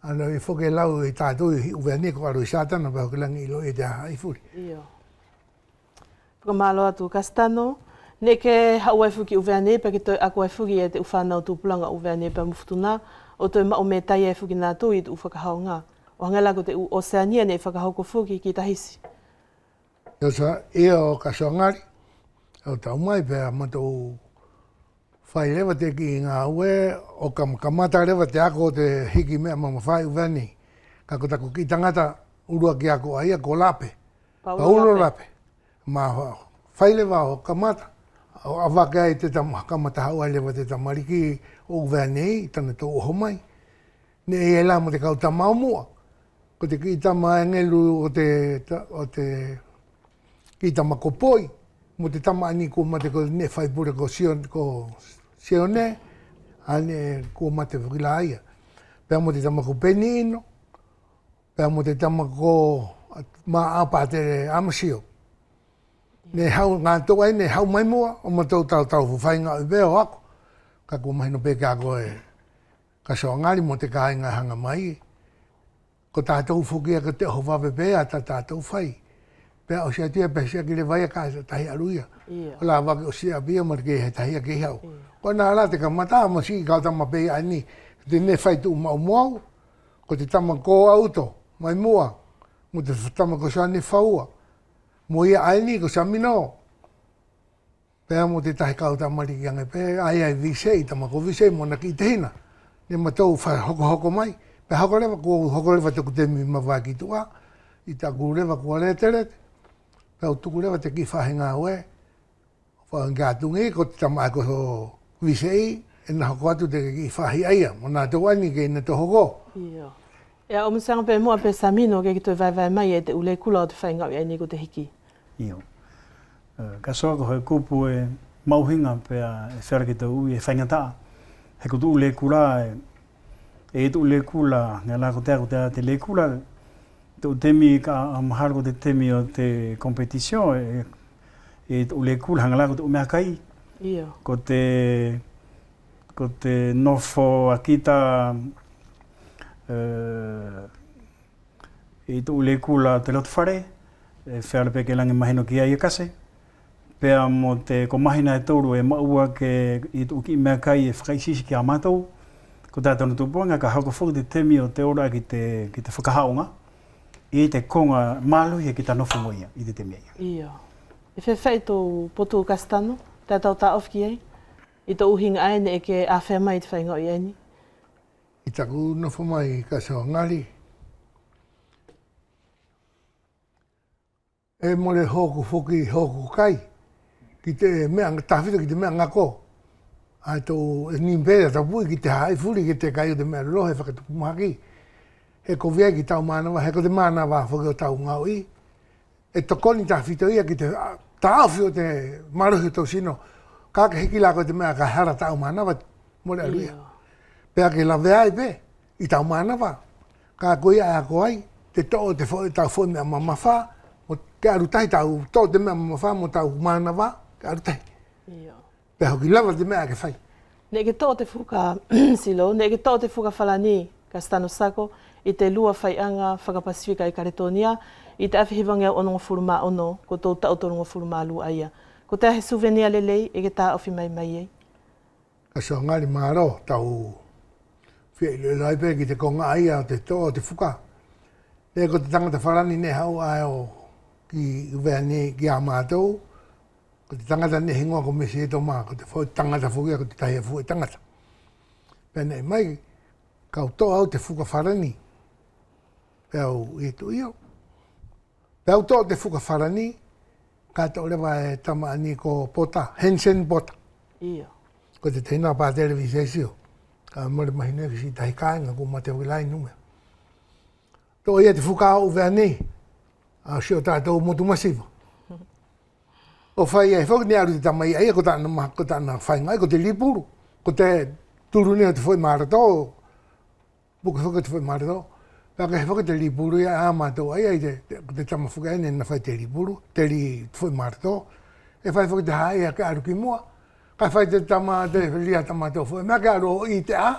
Ano i whoke lau i tātou i uwea ni ko Aloi Sātana, pēo ke langi ilo e te hai furi. Iyo. Whakamalo atu Kastano. Ne ke hauai whuki uwea ne, pa ke toi ako ai whuki e te uwhanau tūpulanga uwea ne pa mufutuna, o toi mao me tai ai whuki nā tū i te uwhakahau ngā. O hangala ko te Oceania ne whakahau ko whuki ki tahisi. Yo sa ea o kasoangari, o tau mai pēa matou whai rewa te ki ngā ue, o kamata rewa te ako te hiki mea mama whai uwea ni. Ka ko tako ki tangata urua ki ako aia ko lape, paulo lape. Ma whai rewa o kamata. O awake ai te kamata hau ai lewa te tamariki o uwea nei, tana tō oho mai. Ne e la mo te kau tamau mua. Ko te ki tama ngelu o te ki tama ko poi. Mo te tama ani ko mate ko ne whaipure ko sione, ane ko mate wila ia. Pea mo te tamako peni ino, pea mo te tamako ma apa te amasio. Ne hau ngā toa ne hau mai mua, o matou tau whawhainga i beo ako. Ka ko mahino peke ako e ka soa ngari mo te kāinga hanga mai. Ko tātou whukia ka te hovawe pēa ta tātou whai. Pea o sia tia pesia ki le vai a kāsa tahi aruia. O la wake o sia pia ma ke he tahi a ke hau. Ko nā rā te ka mata ma si kau tama pēa ani. Te ne whai tu mau mau. Ko te tama kō auto, mai mua. Mo te tama ko sa ne whaua. Mo ia aini ko sa mino. Pea mo te tahi kau tama riki ange pēa. Ai visei, tama ko visei mo na ki te hina. Ne matou whai hoko mai. Pea hoko lewa ko hoko lewa tuku te mi mawai ki tua. I ta ku lewa kua rete rete. Pea o tuku lewa te ki whahenga oe. Whahenga tungi ko te tama ako ho visei. E na hoko atu te ki whahi aia. Mo nā te wani ke ina te hoko. Ia. Ia o musanga pe mua pe samino ke ki te vai mai e te ule kula o te whainga i aini ko te hiki. Io. Ka soa ko hoi kupu e mauhinga pea e whera ki te ui e whaingata. He ko tu ule kula e tu ule kula ngā la ko te le kula te o temi ka amahara ko te temi o te competition e tu ule kula ngā la ko te umea kai. Ia. Ko te nofo akita e tu ule kula te lotu whare e whera peke langi mahino ki ai e kase. Pea mo te ko mahina e toru e maua ke i tu uki mea kai e whakaisisi ki a mātou. Ko tātou na tupuanga ka hauka whuki te temi o te ora ki te whakahaonga. I te konga mālui e ki ta nofo moia i te temi ai. Ia. E whewhai tō potu kastano, tātou tā ofki ei. I tō uhinga aine e ke a whea mai te whainga i aini. I taku nofo mai ka soa ngari. E mole hoku whuki hoku kai. Ki te mea tawhito ki te mea ngako. Ai tō e nimpera ta pui ki te hae furi ki te kai o te mea rohe whakatupu maki. He ko vea ki tau mānawa, he ko te mānawa whaki o tau ngau i. E tokoni tawhito ia ki te tāwhi o te maruhi o tau sino. Kāka hiki lako te mea ka hara tau mānawa mole aluia. Pea ke la vea i pe, i tau mānawa. Ka koe ai ako ai, te tō te tau fōi mea mamawha. Mo ke arutai tau tō te mea mamawha mo tau mānawa. Arutai. Ia. Pea hoki lava te mea ke whai. Ne ke tō te whuka silo, ne ke tō te whuka whalani ka Stano Sako i te lua whaianga whakapasifika i Karetonia i te awhihiwanga o nonga furuma ono ko tō tautoronga furuma lua aia. Ko te ahe souvenir lelei e ke tā awhi mai mai ei. Ka soa ngari māro tau whia i leo laipe ki te konga aia o te tō o te whuka. Ne ko te tangata wharani ne hau ai o ki uvea ne ki a mātou. Ko te tangata ne hingoa ko mesi e tō mā, ko te whoi tangata whukia ko te tahi a whoi tangata. Pēnei mai, kau tō au te whuka wharani. Pēau i tu io. Pēau tō te whuka wharani, ka tō rewa e tama ani ko pota, Hensen pota. Ia. Ko te teina pā televisesio. Ka mare mahine ki si tahi kāinga ko mate wilai nume. Tō ia te whuka au vea nei, a sio tātou motu masiva. O whai e whau ne aru te tamai ai, ko tāna whainga ai, ko te lipuru. Ko te turu nea te whoi mārato, buka whaka te whoi mārato. Pea ka he whaka te lipuru ia a mātou ai, te tama whuka ai nena whai te lipuru, te whoi mārato. E whai whaka te hae a ka aru ki mua. Ka whai te tama, te lia tamato whoi, mea ka aru i te a.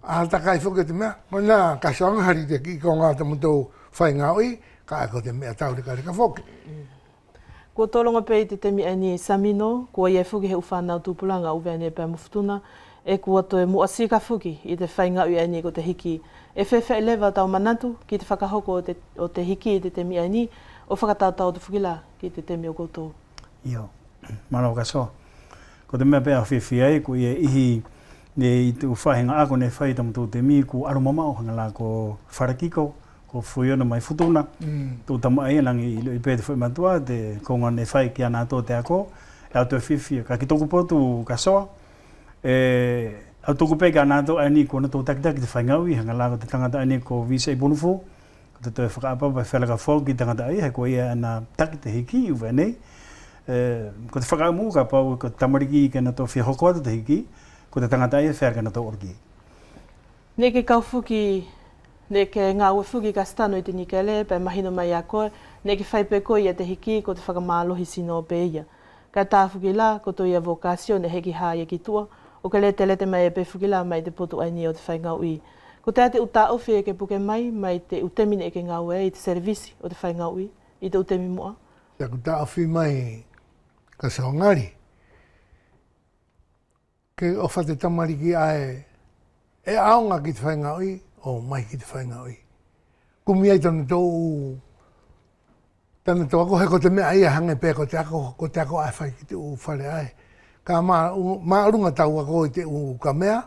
A takai whaka te mea. Ko nā, ka soangahari te ki ko ngā tamatou whainga oi, ka ako te mea tauri ka rika whoke. Ko tōronga pei te temi ani Samino, kua ia whuki he uwhanau tūpulanga uwe ane pēr mawhutuna, e kua toe mua sika whuki i te whainga ui ani ko te hiki. E whewhe lewa tau manatu ki te whakahoko o te hiki i te temi ani, o whakatautau te whukila ki te temi o koutou. Io, marau ka so. Ko te mea pēr whiwhi ai, ko ia ihi i te uwhahinga ako ne whai tamutu te mi ku arumamau hanga la ko wharakiko, ko whuiona mai futuna. Tō tama ai langi i pēte whai matua, te konga ne whai ki ana tō te ako, e au te whiwhi, ka ki tōku potu ka soa, au tōku pē ki ana tō ani ko na tō takitaki te whaingaui, hanga la ko te tangata ani ko visa i bonufu, ko te toi whakaapapa whelaka whau ki tangata ai, hei ko ia ana taki te hiki i uwe nei. Ko te whakaamu ka pau, ko tamariki i kena tō whia hoko atu te hiki, ko te tangata ia whea kana tau orki. Ne ke kaufuki, ne ke ngā ue fuki kastano i te nikele, pe mahino mai a koe, ne ke whaipe koe i te hiki ko te whakamālohi sino pe ia. Ka tāwhuki la, ko to ia vokasio ne heki hā ia ki tua, o ke lete mai e pe fuki la mai te potu aini o te whaingau i. Ko te ate uta ofi e ke puke mai te utemine e ke ngau e, i te servisi o te whaingau i te utemi moa. Te uta ofi mai ka saongari. Ke ofa te tamariki ae, e aonga ki te whaingau i, o mai ki te whaingau i. Kumi ai tana tōu, tana tō ako he ko te mea ia hange pē ko te ako ai whai ki te u whare ai. Ka maarunga tau ako i te u ka mea,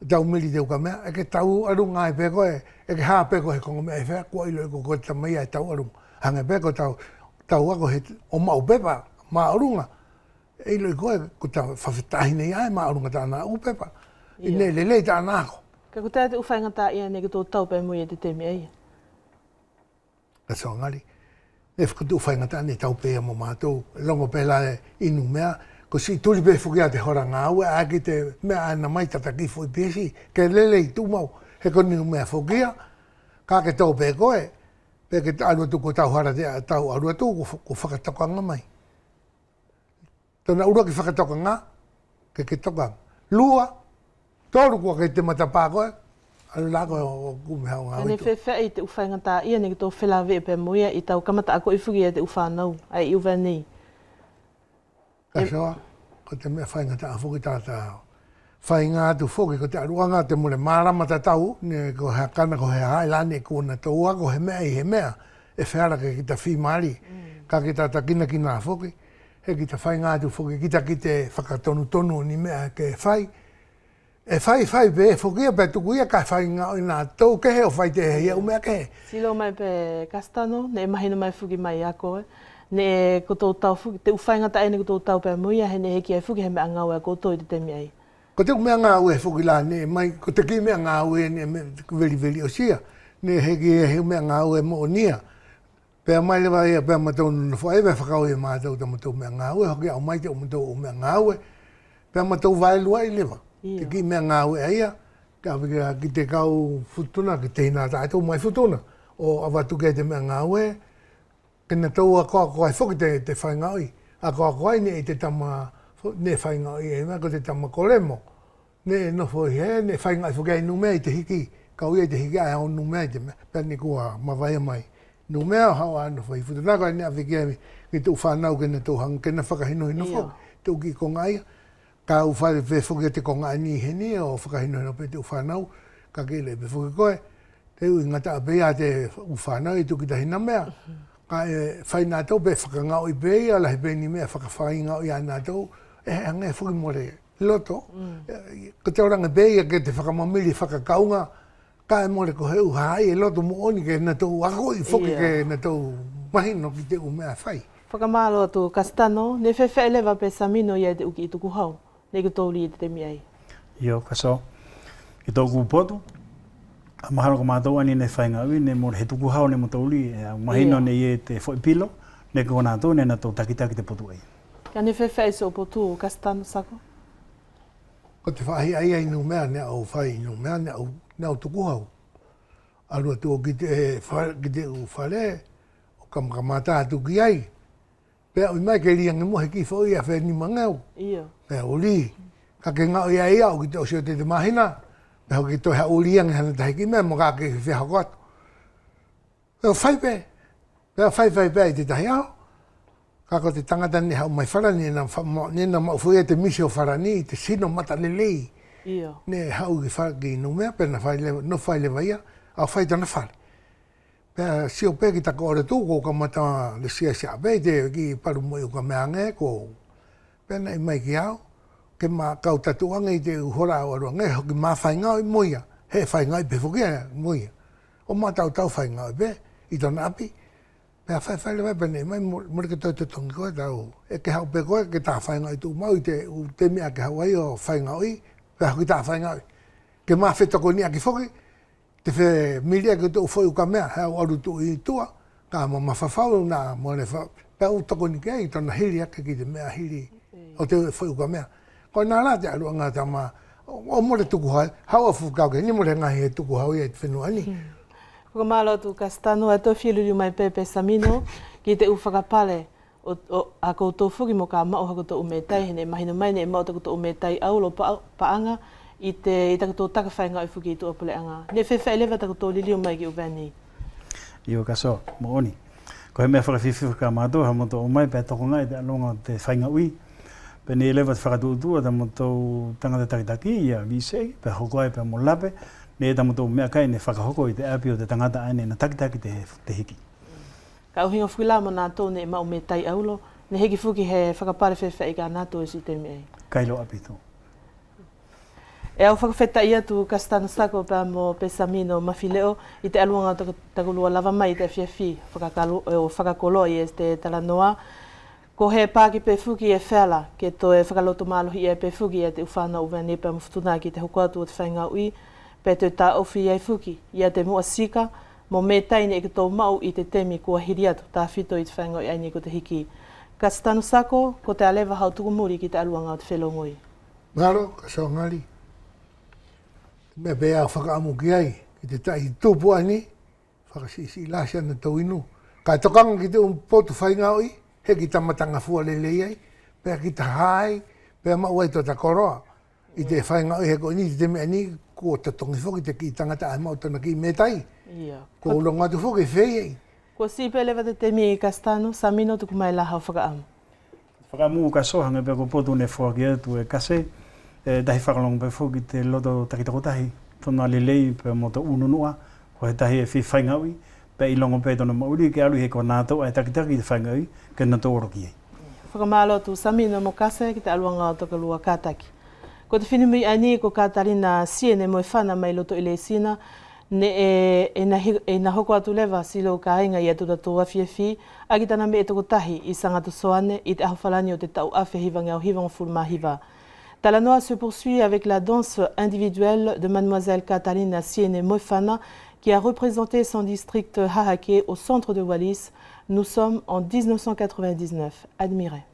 tau miri te u ka mea, e ke tau arunga ai pē ko e ke haa pē ko he konga mea e whea, kua ilo e ko te mai ai tau arunga. Hange pē ko tau ako he o mau pepa, maarunga. E ilo e koe ko tau whawhitahi nei ai maarunga tāna u pepa. I nei lelei tāna ako. Ka ko te uwhaingata ia ne ke tō tau pē mui e te temi ai. Ka saongari. E whakatu uwhaingata ne tau pēa mo mātou. Longo pēla e inu mea. Ko si tuli pē whukia te hora ngā ue, a ki te mea ana mai tataki fwoi pēsi. Ke lele i tūmau. He koni mea whukia. Ka ke tau pē koe. Pē ke arua tu ko tau hara te tau arua tu ko whakatokanga mai. Tōna ura ki whakatokanga. Ke tokanga. Lua. Tōru kua kei te matapā koe, anu lako o kumehau ngā witu. Ane whewhea i te uwhaingata ia ne ki tō whelawe e pē moia i tau kamata ako i whuki e te uwhanau, ai i uwa nei. Ka soa, ko te mea whaingata a whuki tātā. Whainga atu whuki ko te aruanga te mure māramata tau, ne ko hea kana ko hea hailane ko na tōua ko he mea i he mea, e wheara ke ki ta whimari, ka ki tātā kina a whuki, he ki ta whainga atu whuki, ki te whakatonu ni mea ke whai, e whai pē, whukia pē tuku ia ka whai ngā i nā tau kehe o whai te hea umea kehe. Silo mai pē kastano, ne mahina mai whuki mai a koe, ne ko tō tau whuki, te uwhaingata e ne ko tō tau pē muia, he ne heki ai whuki he mea ngau e koto i te temi ai. Ko te mea ngā ue whuki la, ne mai, ko te ki mea ngā ue ne veli o sia, ne heki he mea ngā ue mo o nia. Pea mai lewa ia pea matonu na whae, pea whakau e mātou ta matau mea ngā ue, hoki au mai te o matau o mea ngā ue, pea matau vai lua i lewa. Te ki mea ngā ue aia, ka wikira ki te kau futuna, ki te hina tātou mai futuna. O awatu ke te mea ngā ue, kena tau a koa whuki te whaingaui. A koa ne i te tama, ne whaingaui e mea ko te tama koremo. Ne nofo i he, ne whaingaui whuki ai numea i te hiki. Kau i te hiki ai hau numea i te mea. Pea ni kua mawaia mai. Numea hau a nofo i futuna. Naka ne a wiki ai ki te uwhanau kena tau hang, kena whakahino hino whau. Te uki konga ia. Ka uwhare pe whuki te konga ani heni o whakahino hino pe te uwhanau. Ka kele pe whuki koe. Te ui ngata a pea te uwhanau i tuki tahina mea. Ka e whai nā tau pe whakangau i pēi, ala he pēni mea whakawhai ngau i a nā tau. E hanga e whuki more loto. Ko te oranga pēi a ke te whakamamiri whakakaunga. Ka e more ko heu haai e loto mo oni ke nā tau ako i whuki ke nā tau mahino ki te umea whai. Whakamalo atu kastano, ne whewhea lewa pe samino ia te uki i tuku hau. Ne ko tōri i te temi ai. Io, kaso. I tōku potu. A mahalo ko mātou ani ne whaingaui, ne mōre he tuku hao ne mo tōli. Mahino ne ie te whaipilo, ne ko nātou ne nā tō takitaki te potu ai. Ka ne whewhea i so potu o kastano sako? Ko te whahi ai ai nu mea, ne au whai nu mea, ne au tuku hau. Arua tō ki te u whare, o kamata atu ki ai. Pea ui mai ke riangi mo he ki whoi a whai ni mangau. Ia. Pea uli, ka ke ngau ia ia o ki te osio te mahina. Pea hoki toi ha uriangi hana tahi ki mea mo ka ke whiha koatu. Pea whai pe. Pea whai pe i te tahi au. Ka ko te tangata ni hau mai wharani, nena mau whui e te misi o wharani, te sino mata lelei. Ia. Ne hau ki whaki no mea, pea no whai lewa ia, au whai tana whare. Pea sio pe ki tako ore tū, ko ka mata le sia pe, te ki paru moi o ka mea nge, ko pea nei mai ki au, ke ma kau tatuanga i te uhora au arua nge, hoki ma whai ngau i moia, he whai ngau i pe whukia moia. O ma tau whai ngau i pe, i tona api, pea whai lewa pe nei mai, mori ke toi te tongi koe tau, e ke hau pe koe, ke tā whai ngau i tū mau i te mea ke hau ai o whai ngau i, pea hoki tā whai ngau i. Ke ma whetoko ni aki whoki, te whe milia ke tō whoi uka mea, hea aru tō i tua, ka ma mawhawhau nā mōne whau, pea u toko ni kei, tōna hiri ake ki te mea hiri, o te whoi uka mea. Koe nā rā te aruanga tā ma o mo le tuku hai hawa fu ka ke ni mo le ngai e tuku hau e whenua ni Ko malo tu Castano a to filu mai Pepe Samino ki te ufakapale o a koutou fuki mo ka mao ha koutou umetai hene mahina mai ne mao te koutou umetai aulo paanga i te koutou takawhainga i fuki i tu apuleanga. Ne whewha elewa te koutou lilio mai ki uveni. Io kaso, mo oni. Ko he mea whakawhiwhi ka mātou, ha moto o mai pēr toko ngai te alonga te whainga ui. Pe ne elewa te whakatūtua ta moto tangata takitaki ia visei, pe hoko ai pe mo lape, ne ta moto mea kai ne whakahoko i te api o te tangata aine na takitaki te hiki. Ka uhinga whuila mo nā tōne e mau me tai aulo, ne heki fuki he whakapare whewha i ka nā tō e si te mea. Kailo api tō. E au whakawheta ia tu Castano Sako pa mo Pesamino mawhileo i te aluanga takulua lava mai i te whiawhi whakakolo i e te Talanoa. Ko he pāki pe fuki e whela ke to e whakaloto mālohi e pe fuki e te uwhana uveni pa mwhutuna ki te hokoatu o te whainga ui pe te tā ofi e fuki i a te mua sika mo me taine e katou mau i te temi kua hiri atu tā whito i te whainga i aini ko te hiki. Castano Sako ko te alewa hau tukumuri ki te aluanga o te whelongoi. ngaro ka so ngali me be a whakaamu ki ai ki te tai tupu ani whakasisi lasia na tau inu ka tokanga ki te potu whainga ui he ki tamatanga fua lelei ai pe ki ta hai pe ma ua i to ta koroa i te whainga ui he ko ni te mea ni kua tatongi foki te ki tangata ai mau tana ki me tai ko ulonga tu foki whei ai Ko sipe lewa te temi i Castano, Samino tuku mai la hau whakaamu. Whakaamu ka sohanga pe ko potu ne whaki atu e kase, tahi whakalong pe foki te loto takitakotahi, tona lelei pe moto ununua, ko he tahi e whaingaui, pe ilongo pe tona mauri ke alu he ko nātou ai takitaki te whaingaui, ke na tōroki ai. Whakamalo tu Samino mo kase ki te aluanga o tokalua kātaki. Ko te whinumi ani ko Katarina siene mo e whana mai loto i le sina, ne e na hoko atu lewa silo ka inga i atu tatoa whiawhi, agi tana me e toko tahi i sangatu soane i te ahawhalani o te tau awhi hivanga o hivanga furuma hiva. Talanoa se poursuit avec la danse individuelle de Mademoiselle Katarina Siene Moefana qui a représenté son district Hahake au centre de Wallis. Nous sommes en 1999. Admirez.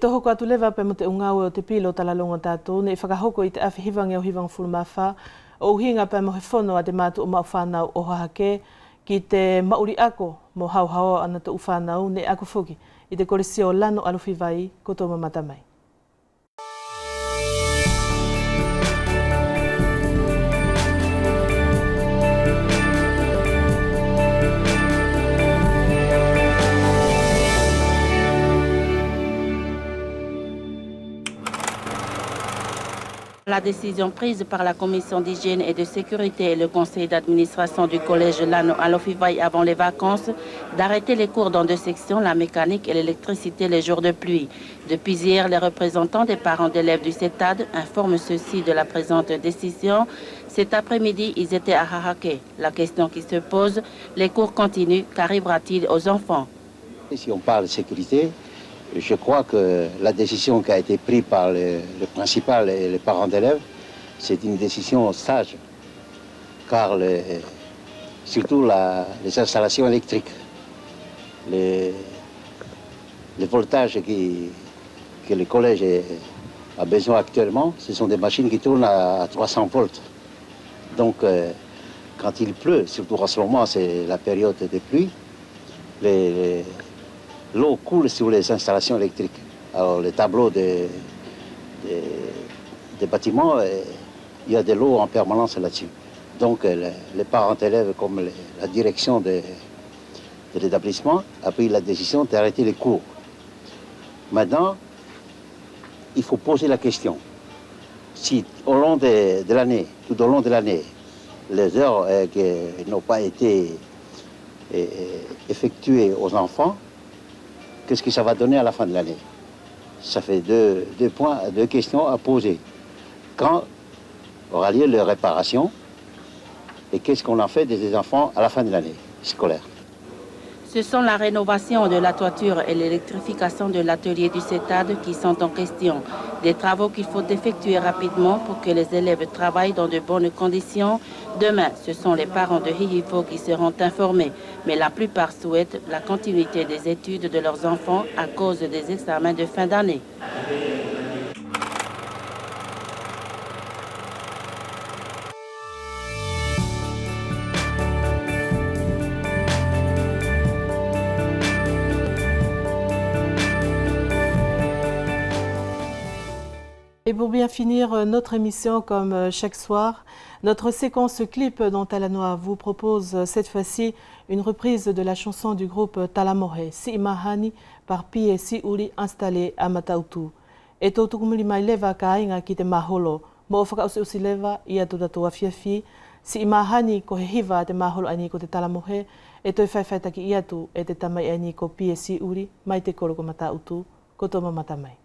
tohoko atu lewa pe mo te ungau o te pilo talalonga tātou, ne whakahoko i te awhi hivangi o hivang fulumawha, o uhinga pe mo he whono a te mātu o mau whanau o hahake, ki te mauri ako mo hauhao ana te uwhanau ne ako whuki, i te koresio lano aluwhi vai, koto mamata mai. La décision prise par la Commission d'hygiène et de sécurité et le conseil d'administration du collège Lano Alofivai avant les vacances d'arrêter les cours dans 2 sections, la mécanique et l'électricité les jours de pluie. Depuis hier, les représentants des parents d'élèves du CETAD informent ceux-ci de la présente décision. Cet après-midi, ils étaient à Hahake. La question qui se pose, les cours continuent, qu'arrivera-t-il aux enfants? Si on parle de sécurité, je crois que la décision qui a été prise par le principal et les parents d'élèves, c'est une décision sage, car surtout les installations électriques, les voltages que le collège a besoin actuellement, ce sont des machines qui tournent à 300 volts. Donc, quand il pleut, surtout en ce moment, c'est la période des pluies, l'eau coule sur les installations électriques. Alors, les tableaux des bâtiments, il y a de l'eau en permanence là-dessus. Donc, les parents d'élèves, comme la direction de l'établissement, a pris la décision d'arrêter les cours. Maintenant, il faut poser la question. Si, au long de l'année, tout au long de l'année, les heures qui n'ont pas été effectuées aux enfants, qu'est-ce que ça va donner à la fin de l'année? Ça fait deux questions à poser. Quand aura lieu les réparations et qu'est-ce qu'on en fait des enfants à la fin de l'année scolaire? Ce sont la rénovation de la toiture et l'électrification de l'atelier du CETAD qui sont en question. Des travaux qu'il faut effectuer rapidement pour que les élèves travaillent dans de bonnes conditions. Demain, ce sont les parents de Hihifo qui seront informés. Mais la plupart souhaitent la continuité des études de leurs enfants à cause des examens de fin d'année. Et pour bien finir notre émission comme chaque soir, notre séquence clip dans Talanoa vous propose cette fois-ci une reprise de la chanson du groupe Talamohe, Si Imahani, par Pie Si Uri installé à Matautu. E tō tukumuli mai lewa ka ainga ki te maholo, mo o whakausi lewa i atu tatua fiafi, Si Imahani ko he hiva te maholo ani ko te Talamohe, e toi whaiwhaitaki i atu e te tamai ani ko Pie Si Uri, mai te koro ko Matautu, ko tō mamata mai.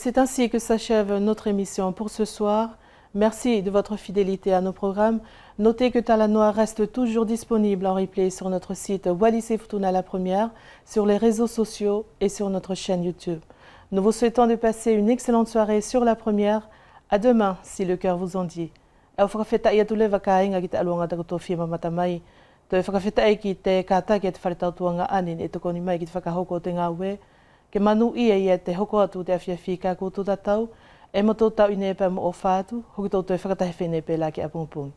c'est ainsi que s'achève notre émission pour ce soir. Merci de votre fidélité à nos programmes. Notez que Talanoa reste toujours disponible en replay sur notre site Wallis et Futuna la première, sur les réseaux sociaux et sur notre chaîne YouTube. Nous vous souhaitons de passer une excellente soirée sur la première. À demain, si le cœur vous en dit. Au whakawhetaia tule wakainga ki te aluanga takoto whima matamai. Toi whakawhetai ki te kātake te wharetautuanga anin e tokoni mai ki te whakahoko o te ngāwe. Ke manu ia te hoko atu te awhiawhi ka koutou tatau. E moto tau i nepe mo o whātu, hoki tau toi whakatahe whenei pēlā ki apungpung.